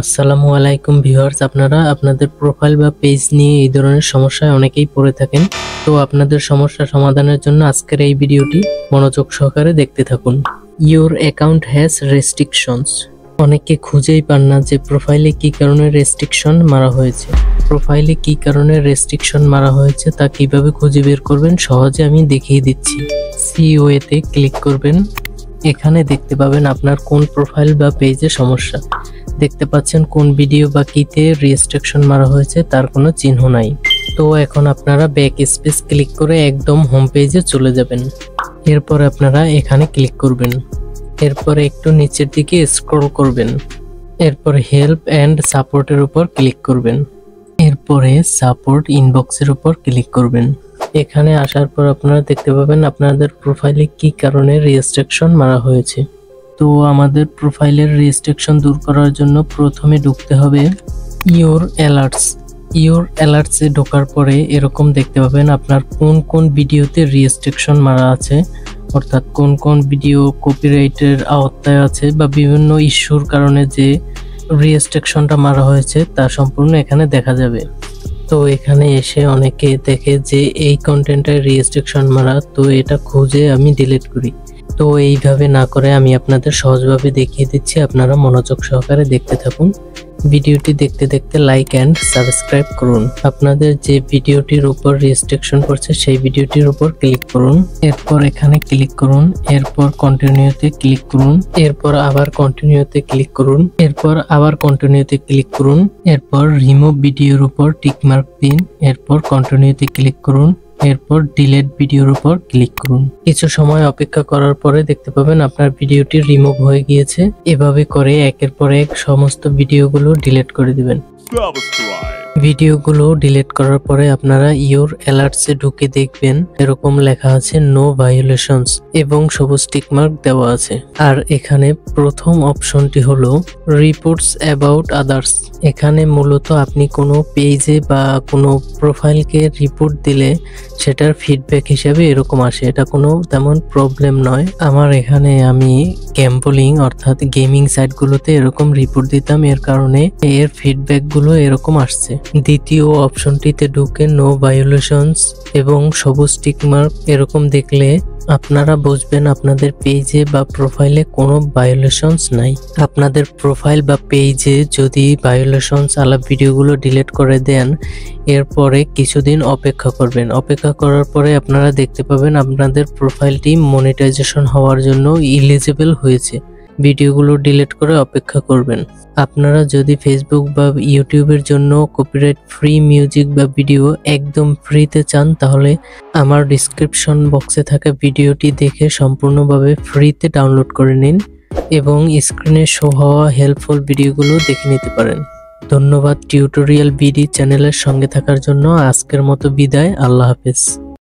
আসসালামু আলাইকুম ভিউয়ার্স, আপনারা আপনাদের প্রোফাইল বা পেজ নিয়ে এই ধরনের সমস্যায় অনেকেই পড়ে থাকেন। তো আপনাদের সমস্যা সমাধানের জন্য আজকের এই ভিডিওটি মনোযোগ সহকারে দেখতে থাকুন। Your account has restrictions. অনেকে খুঁজেই পান না যে প্রোফাইলে কি কারণে রেস্ট্রিকশন মারা হয়েছে। প্রোফাইলে কি কারণে রেস্ট্রিকশন মারা হয়েছে তা কিভাবে খুঁজে বের করবেন সহজে আমি দেখিয়ে দিচ্ছি। সিওএতে ক্লিক করবেন। এখানে দেখতে পাবেন আপনার কোন প্রোফাইল বা পেজে সমস্যা। দেখতে পাচ্ছেন কোন ভিডিও বা কিতে রেস্ট্রিকশন মারা হয়েছে তার কোনো চিহ্ন নাই। তো এখন আপনারা ব্যাক স্পেস ক্লিক করে একদম হোম পেজে চলে যাবেন। এরপর আপনারা এখানে ক্লিক করবেন। এরপর একটু নিচের দিকে স্ক্রল করবেন। এরপর হেল্প অ্যান্ড সাপোর্টের উপর ক্লিক করবেন। এরপরে সাপোর্ট ইনবক্সের উপর ক্লিক করবেন। এখানে আসার পর আপনারা দেখতে পাবেন আপনাদের প্রোফাইলে কি কারণে রেস্ট্রিকশন মারা হয়েছে। তো আমাদের প্রোফাইলের রেস্ট্রিকশন দূর করার জন্য প্রথমে ঢুকতে হবে ইওর অ্যালার্টস। ইওর অ্যালার্টসে ঢোকার পরে এরকম দেখতে পাবেন আপনার কোন কোন ভিডিওতে রেস্ট্রিকশন মারা আছে, অর্থাৎ কোন কোন ভিডিও কপিরাইটের আওতায় আছে বা বিভিন্ন ইস্যুর কারণে যে রেস্ট্রিকশনটা মারা হয়েছে তা সম্পূর্ণ এখানে দেখা যাবে। তো এখানে এসে অনেকে দেখে যে এই কন্টেন্টের রেস্ট্রিকশন মারা, তো এটা খুঁজে আমি ডিলিট করি। তো এইভাবে না করে আমি আপনাদের সহজভাবে দেখিয়ে দিচ্ছি, আপনারা মনোযোগ সহকারে দেখতে থাকুন। ভিডিওটি দেখতে দেখতে লাইক অ্যান্ড সাবস্ক্রাইব করুন। আপনাদের যে ভিডিওটির উপর রেস্ট্রিকশন পড়ছে সেই ভিডিওটির উপর ক্লিক করুন। এরপর এখানে ক্লিক করুন। এরপর কন্টিনিউতে ক্লিক করুন। এরপর আবার কন্টিনিউতে ক্লিক করুন। এরপর আবার কন্টিনিউতে ক্লিক করুন। এরপর রিমুভ ভিডিওর উপর টিকমার্ক দিন। এরপর কন্টিনিউতে ক্লিক করুন। এরপর ডিলিট ভিডিওর উপর ক্লিক করুন। কিছু সময় অপেক্ষা করার পরে দেখতে পাবেন আপনার ভিডিওটি রিমুভ হয়ে গিয়েছে। এভাবে করে একের পর এক সমস্ত ভিডিওগুলো ডিলিট করে দিবেন। ভিডিওগুলো ডিলিট করার পরে আপনারা ইওর অ্যালার্টসে ঢুকে দেখবেন এরকম লেখা আছে নো ভায়োলেশনস এবং সবুজ টিকমার্ক দেওয়া আছে। আর এখানে প্রথম অপশনটি হলো রিপোর্টস অ্যাবাউট আদার্স। এখানে মূলত আপনি কোনো পেজে বা কোনো প্রোফাইলকে রিপোর্ট দিলে সেটার ফিডব্যাক হিসেবে এরকম আসে। এটা কোনো তেমন প্রবলেম নয়। আমার এখানে আমি গ্যাম্বলিং অর্থাৎ গেমিং সাইটগুলোতে এরকম রিপোর্ট দিতাম, এর কারণে এর ফিডব্যাকগুলো এরকম আসছে। দ্বিতীয় অপশনটিতে ঢুকে নো ভায়োলেশনস এবং সবুজ টিকমার্ক এরকম দেখলে আপনারা বুঝবেন আপনাদের পেজে বা প্রোফাইলে কোনো ভায়োলেশনস নাই। আপনাদের প্রোফাইল বা পেজে যদি ভায়োলেশনস আলা ভিডিওগুলো ডিলিট করে দেন, এরপরে কিছুদিন অপেক্ষা করবেন। অপেক্ষা করার পরে আপনারা দেখতে পাবেন আপনাদের প্রোফাইলটি মনিটাইজেশন হওয়ার জন্য এলিজিবল হয়েছে। ভিডিওগুলো ডিলিট করে অপেক্ষা করবেন। আপনারা যদি ফেসবুক বা ইউটিউবের জন্য কপিরাইট ফ্রি মিউজিক বা ভিডিও একদম ফ্রিতে চান, তাহলে আমার ডিসক্রিপশন বক্সে থাকা ভিডিওটি দেখে সম্পূর্ণভাবে ফ্রিতে ডাউনলোড করে নিন এবং স্ক্রিনে শো হওয়া হেল্পফুল ভিডিওগুলো দেখে নিতে পারেন। ধন্যবাদ টিউটোরিয়াল বিডি চ্যানেলের সঙ্গে থাকার জন্য। আজকের মতো বিদায়। আল্লাহ হাফেজ।